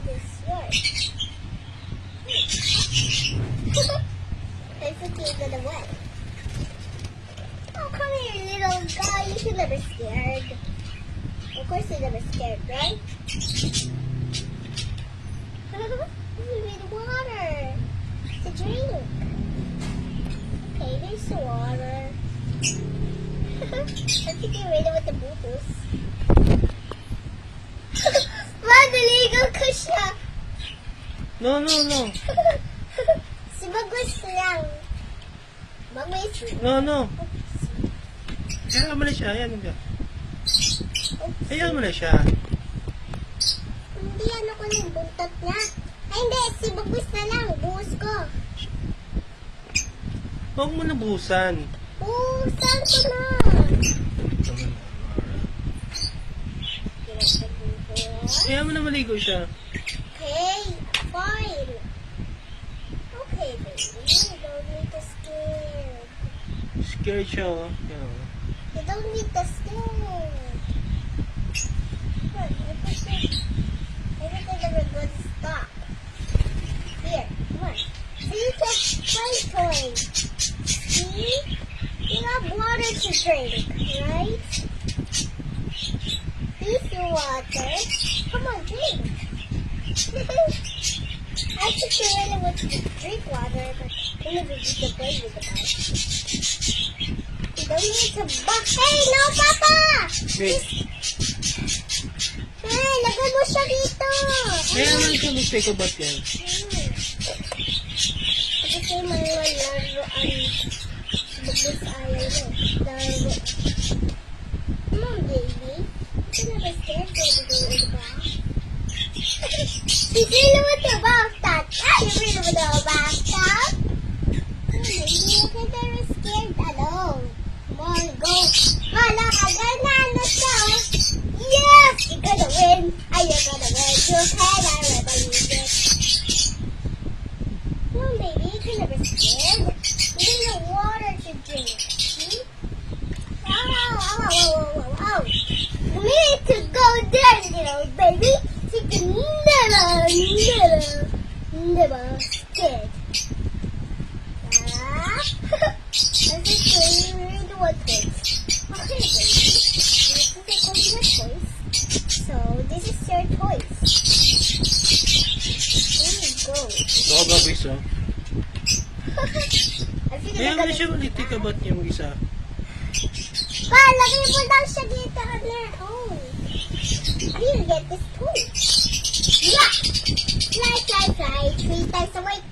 bed is yours. It's okay, you're gonna wet. Oh, come here, little guy. You should never scared. Of course you're never scared, right? You need water to drink. Okay, there's the water. I think you're ready with the boo-boos. Naligo ko siya. No. Si Bagus lang. Bagus. No. Hayaan mo na siya. Hayaan mo na siya. Hindi, ano ko yung buntot niya. Ay, hindi. Si Bagus na lang. Buhos ko. Huwag mo na buhusan. Buhusan ko na. Hayaan mo na maligo siya. Okay, fine. Okay, baby. You don't need to scare. Scared siya, oh. Yeah. You don't need to scare. Look, everything never going to stop. Here, come on. So you can play toys. See? You have water to drink, right? Here's your water. Come on, drink. I think you really want to drink water, but maybe you can play with the ball. You don't need to buck. Hey, no, Papa! Wait. Hey, lagay mo siya dito. Hayaan mo na siya mag-take a bath yan. Kasi may laruan. Bagus ayaw mo. Laro. Come on, baby. You're never scared to go in the bath. You really want to bathtub? You really want to bathtub? Baby, look at her scared alone. Come on, go. Hala ka, ganun. Let's go. Yes! You're gonna win. You're gonna win. You can, I really believe it. Come on, baby. You're never scared. You need the water to drink. See? Ow. You need to go there, little baby. You can never scared. I think you really want toys. Okay, baby. This is your toys. So, this is your toys. Here you go. Baka babis, oh. I feel Hayaan mo na siya mag-take a bath niya mag-isa. lagay mo daw siya dito on their own. How do you get this toy? Yeah! Fly. 3 times a week.